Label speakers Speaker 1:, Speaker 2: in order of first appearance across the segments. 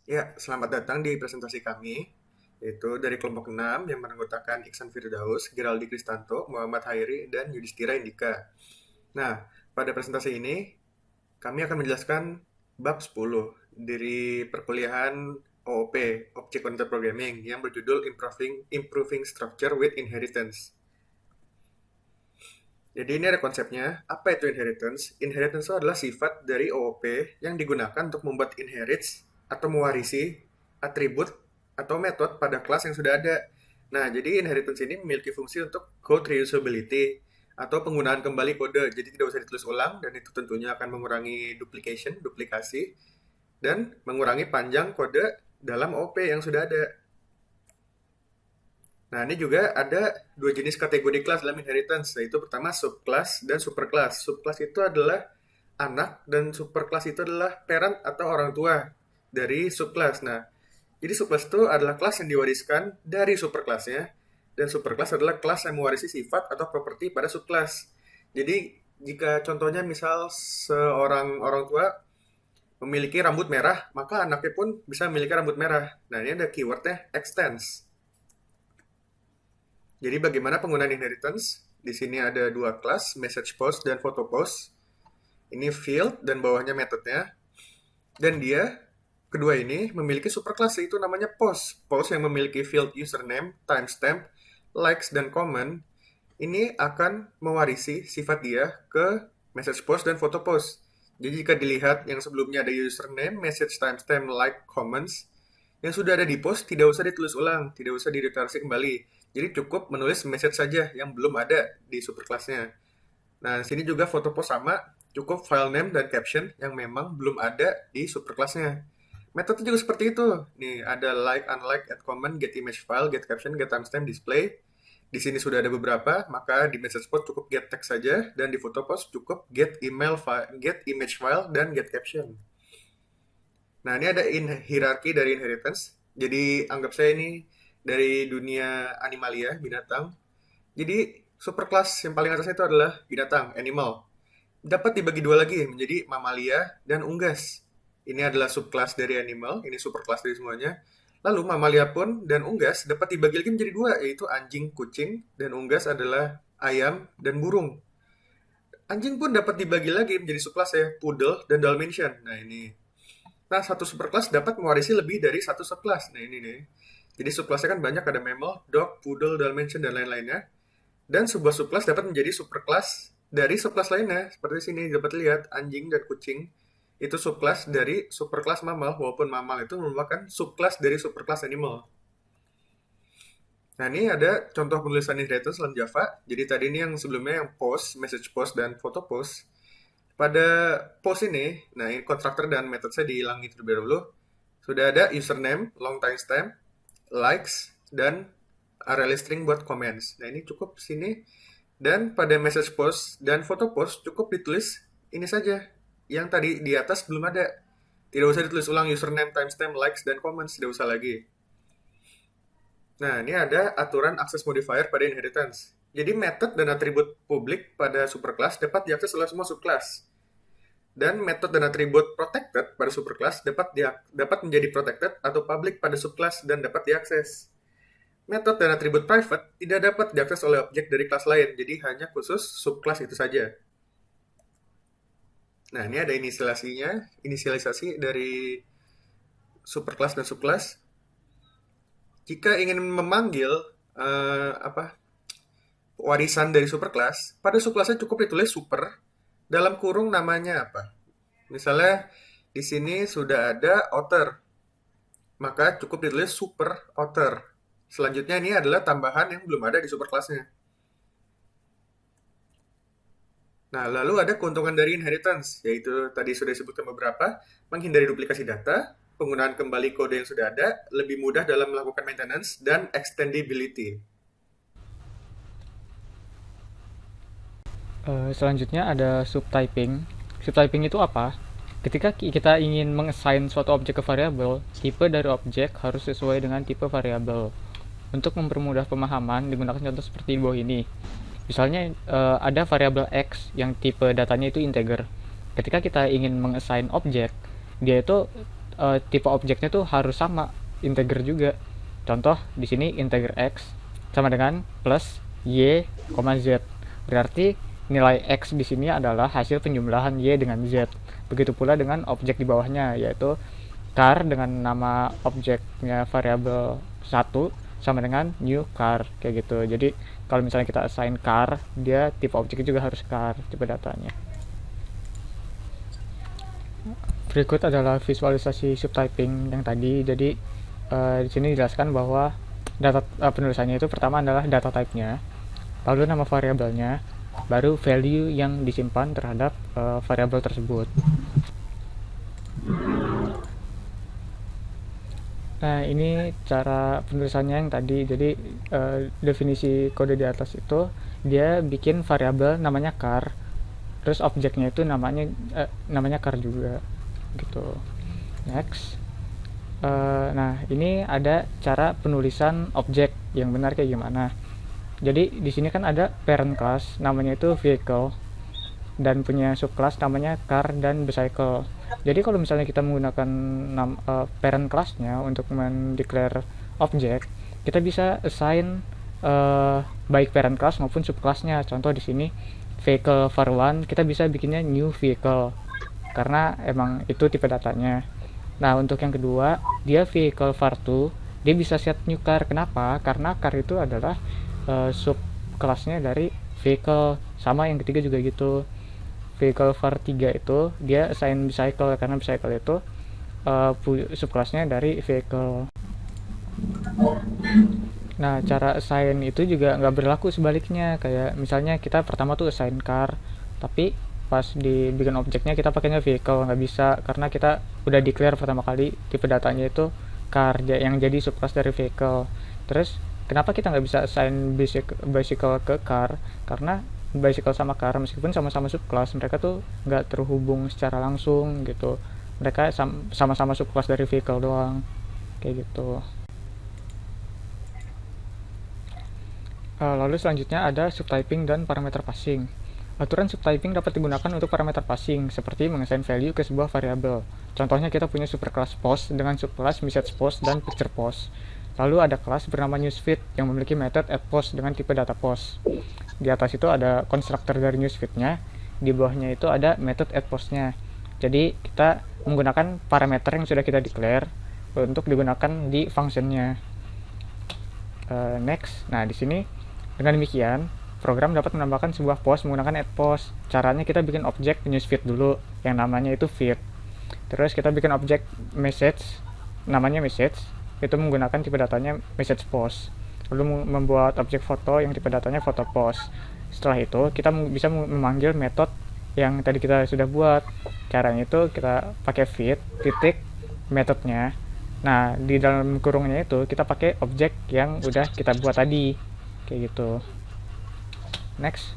Speaker 1: Ya, selamat datang di presentasi kami, yaitu dari kelompok 6 yang beranggotakan Iksan Firdaus, Geraldi Kristanto, Muhammad Hairi, dan Yudhistira Indika. Nah, pada presentasi ini, kami akan menjelaskan bab 10 dari perkuliahan OOP, Object Oriented Programming, yang berjudul Improving Structure with Inheritance. Jadi ini ada konsepnya. Apa itu inheritance? Inheritance itu adalah sifat dari OOP yang digunakan untuk membuat inherits atau mewarisi atribut atau metode pada kelas yang sudah ada. Nah, jadi inheritance ini memiliki fungsi untuk code reusability atau penggunaan kembali kode. Jadi tidak usah ditulis ulang dan itu tentunya akan mengurangi duplikasi, dan mengurangi panjang kode dalam OOP yang sudah ada. Nah, ini juga ada dua jenis kategori kelas dalam inheritance, yaitu pertama subclass dan superclass. Subclass itu adalah anak dan superclass itu adalah parent atau orang tua dari subclass. Nah, jadi subclass itu adalah kelas yang diwariskan dari superclassnya, dan superclass adalah kelas yang mewarisi sifat atau properti pada subclass. Jadi, jika contohnya misal seorang orang tua memiliki rambut merah, maka anaknya pun bisa memiliki rambut merah. Nah, ini ada keywordnya extends. Jadi bagaimana penggunaan inheritance? Di sini ada dua kelas, message post dan photo post. Ini field dan bawahnya metodenya. Dan dia, kedua ini, memiliki superclass yaitu namanya post. Post yang memiliki field username, timestamp, likes, dan comment. Ini akan mewarisi sifat dia ke message post dan photo post. Jadi jika dilihat yang sebelumnya ada username, message, timestamp, like, comments, yang sudah ada di post tidak usah ditulis ulang, tidak usah dideklarasi kembali. Jadi cukup menulis message saja yang belum ada di superclassnya. Nah, sini juga foto post sama, cukup file name dan caption yang memang belum ada di superclassnya. Metode juga seperti itu. Nih, ada like, unlike, add comment, get image file, get caption, get timestamp, display. Di sini sudah ada beberapa, maka di message post cukup get text saja, dan di foto post cukup get email file, get image file, dan get caption. Nah, ini ada hierarki dari inheritance. Jadi, anggap saya ini dari dunia animalia, binatang. Jadi, superclass yang paling atas itu adalah binatang, animal. Dapat dibagi dua lagi menjadi mamalia dan unggas. Ini adalah subclass dari animal, ini superclass dari semuanya. Lalu mamalia pun dan unggas dapat dibagi lagi menjadi dua, yaitu anjing, kucing, dan unggas adalah ayam dan burung. Anjing pun dapat dibagi lagi menjadi subclass ya, poodle dan dalmatian. Nah, ini. Nah, satu superclass dapat mewarisi lebih dari satu subclass. Nah, ini nih. Jadi subclassnya kan banyak, ada mammal, dog, poodle, dalmatian, dan lain-lainnya. Dan sebuah subclass dapat menjadi superclass dari subclass lainnya. Seperti sini dapat lihat anjing dan kucing itu subclass dari superclass mammal, walaupun mammal itu merupakan subclass dari superclass animal. Nah, ini ada contoh penulisan inheritance dalam Java. Jadi tadi ini yang sebelumnya yang post, message post, dan photo post. Pada post ini, nah ini constructor dan method saya dihilangi terlebih dahulu. Sudah ada username, long timestamp, likes, dan array string buat comments. Nah, ini cukup sini. Dan pada message post dan photo post cukup ditulis ini saja. Yang tadi di atas belum ada. Tidak usah ditulis ulang username, timestamp, likes, dan comments. Tidak usah lagi. Nah, ini ada aturan access modifier pada inheritance. Jadi method dan atribut publik pada superclass dapat diakses oleh semua subclass. Dan metode dan atribut protected pada superclass dapat menjadi protected atau public pada subclass dan dapat diakses. Metode dan atribut private tidak dapat diakses oleh objek dari kelas lain, jadi hanya khusus subclass itu saja. Nah, ini ada inisialisasi dari superclass dan subclass. Jika ingin memanggil warisan dari superclass, pada subclassnya cukup ditulis super dalam kurung namanya apa. Misalnya di sini sudah ada author, maka cukup ditulis super author. Selanjutnya ini adalah tambahan yang belum ada di superclassnya. Nah, lalu ada keuntungan dari inheritance, yaitu tadi sudah disebutkan beberapa, menghindari duplikasi data, penggunaan kembali kode yang sudah ada, lebih mudah dalam melakukan maintenance, dan extendability.
Speaker 2: Selanjutnya ada subtyping. Subtyping itu apa? Ketika kita ingin mengassign suatu objek ke variabel, tipe dari objek harus sesuai dengan tipe variabel. Untuk mempermudah pemahaman, digunakan contoh seperti di bawah ini. Misalnya ada variabel x yang tipe datanya itu integer. Ketika kita ingin mengassign objek, dia itu tipe objeknya tuh harus sama, integer juga. Contoh di sini integer x sama dengan plus y, z. Berarti nilai x di sini adalah hasil penjumlahan y dengan z. Begitu pula dengan objek di bawahnya, yaitu char dengan nama objeknya variabel 1 sama dengan new char, kayak gitu. Jadi kalau misalnya kita assign char, dia tipe objeknya juga harus char, tipe datanya. Berikut adalah visualisasi subtyping yang tadi. Jadi di sini dijelaskan bahwa data penulisannya itu pertama adalah data type-nya, lalu nama variabelnya, baru value yang disimpan terhadap variabel tersebut. Nah, ini cara penulisannya yang tadi. Jadi definisi kode di atas itu dia bikin variabel namanya char, terus objeknya itu namanya char juga gitu. Next. Nah, ini ada cara penulisan objek yang benar kayak gimana. Jadi di sini kan ada parent class namanya itu vehicle dan punya subclass namanya car dan bicycle. Jadi kalau misalnya kita menggunakan parent class-nya untuk mendeclare objek, kita bisa assign baik parent class maupun subclass-nya. Contoh di sini vehicle var1, kita bisa bikinnya new vehicle karena emang itu tipe datanya. Nah, untuk yang kedua, dia vehicle var2, dia bisa set new car. Kenapa? Karena car itu adalah subclass-nya dari vehicle. Sama yang ketiga juga gitu. Vehicle var3 itu dia assign bicycle karena bicycle itu subclass-nya dari vehicle. Nah, cara assign itu juga nggak berlaku sebaliknya. Kayak misalnya kita pertama tuh assign car, tapi pas dibikin objeknya kita pakainya vehicle, nggak bisa karena kita udah declare pertama kali tipe datanya itu car yang jadi subclass dari vehicle. Terus kenapa kita nggak bisa assign bicycle ke car? Karena bicycle sama car meskipun sama-sama subclass, mereka tuh nggak terhubung secara langsung gitu. Mereka sama-sama subclass dari vehicle doang, kayak gitu. Lalu selanjutnya ada subtyping dan parameter passing. Aturan subtyping dapat digunakan untuk parameter passing, seperti mengassign value ke sebuah variabel. Contohnya kita punya superclass post dengan subclass message post dan picture post. Lalu ada kelas bernama newsfeed yang memiliki method addPost dengan tipe data post. Di atas itu ada konstruktor dari newsfeed-nya, di bawahnya itu ada method addPost-nya. Jadi kita menggunakan parameter yang sudah kita declare untuk digunakan di function-nya. Next, nah di sini dengan demikian program dapat menambahkan sebuah post menggunakan addPost. Caranya kita bikin objek newsfeed dulu yang namanya itu feed. Terus kita bikin objek message namanya message, itu menggunakan tipe datanya message post. Lalu membuat objek foto yang tipe datanya photo post. Setelah itu kita bisa memanggil metode yang tadi kita sudah buat. Caranya itu kita pakai feed titik metodenya. Nah, di dalam kurungnya itu kita pakai objek yang udah kita buat tadi, kayak gitu. Next.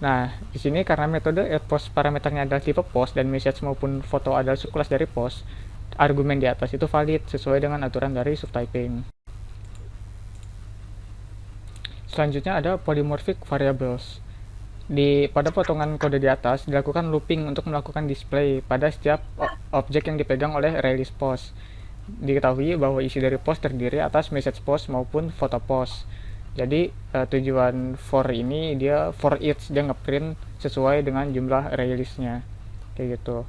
Speaker 2: Nah, di sini karena metode addPost parameternya adalah tipe post dan message maupun foto adalah subclass dari post, argumen di atas itu valid sesuai dengan aturan dari subtyping. Selanjutnya ada polymorphic variables. Pada potongan kode di atas dilakukan looping untuk melakukan display pada setiap objek yang dipegang oleh release post. Diketahui bahwa isi dari post terdiri atas message post maupun photo post. Jadi tujuan for ini dia for each, dia ngeprint sesuai dengan jumlah release-nya, kayak gitu.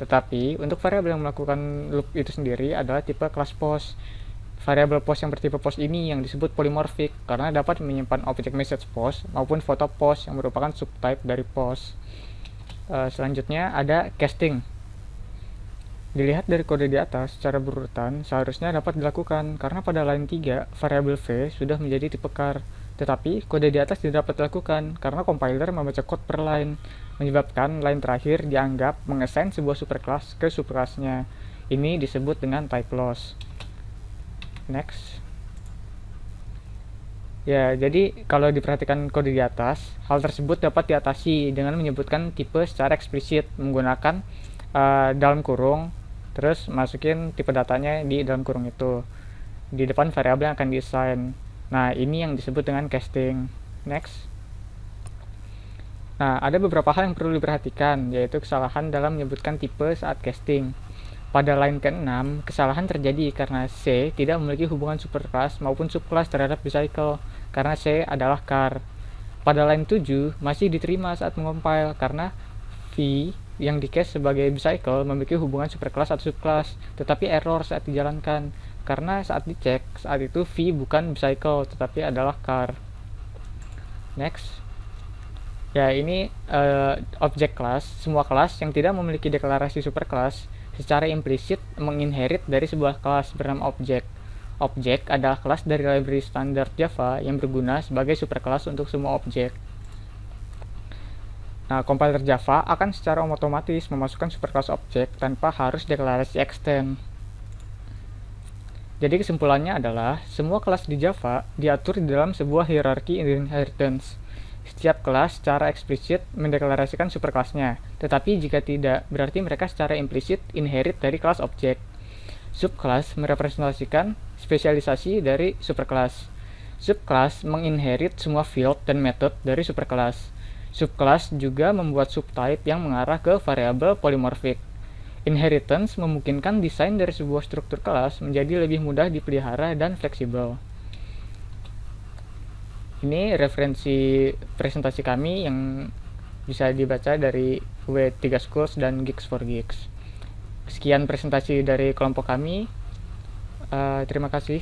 Speaker 2: Tetapi untuk variabel yang melakukan loop itu sendiri adalah tipe class post. Variabel post yang bertipe post ini yang disebut polymorphic karena dapat menyimpan objek message post maupun photo post yang merupakan subtype dari post. Selanjutnya ada casting. Dilihat dari kode di atas secara berurutan seharusnya dapat dilakukan karena pada line 3 variabel v sudah menjadi tipe char. Tetapi kode di atas tidak dapat dilakukan karena compiler membaca code per line, menyebabkan line terakhir dianggap mengassign sebuah superclass ke subclass-nya. Ini disebut dengan type loss. Next. Ya, jadi kalau diperhatikan kode di atas, hal tersebut dapat diatasi dengan menyebutkan tipe secara eksplisit menggunakan dalam kurung, terus masukin tipe datanya di dalam kurung itu di depan variabel yang akan di-assign. Nah, ini yang disebut dengan casting. Next. Nah, ada beberapa hal yang perlu diperhatikan, yaitu kesalahan dalam menyebutkan tipe saat casting. Pada line ke-6, kesalahan terjadi karena C tidak memiliki hubungan superclass maupun subclass terhadap bicycle, karena C adalah car. Pada line 7, masih diterima saat mengompile karena V yang di-case sebagai bicycle memiliki hubungan superclass atau subclass, tetapi error saat dijalankan, karena saat dicek, saat itu V bukan bicycle, tetapi adalah car. Next. Ya, ini objek kelas. Semua kelas yang tidak memiliki deklarasi superclass secara implisit menginherit dari sebuah kelas bernama objek. Objek adalah kelas dari library standar Java yang berguna sebagai superkelas untuk semua objek. Nah, compiler Java akan secara otomatis memasukkan superkelas objek tanpa harus deklarasi extend. Jadi kesimpulannya adalah semua kelas di Java diatur di dalam sebuah hierarki inheritance. Setiap kelas secara eksplisit mendeklarasikan superkelasnya, tetapi jika tidak, berarti mereka secara implisit inherit dari kelas objek. Subkelas merepresentasikan spesialisasi dari superkelas. Subkelas menginherit semua field dan method dari superkelas. Subkelas juga membuat subtype yang mengarah ke variabel polymorphic. Inheritance memungkinkan desain dari sebuah struktur kelas menjadi lebih mudah dipelihara dan fleksibel. Ini referensi presentasi kami yang bisa dibaca dari W3 Schools dan Geeks for Geeks. Sekian presentasi dari kelompok kami. Terima kasih.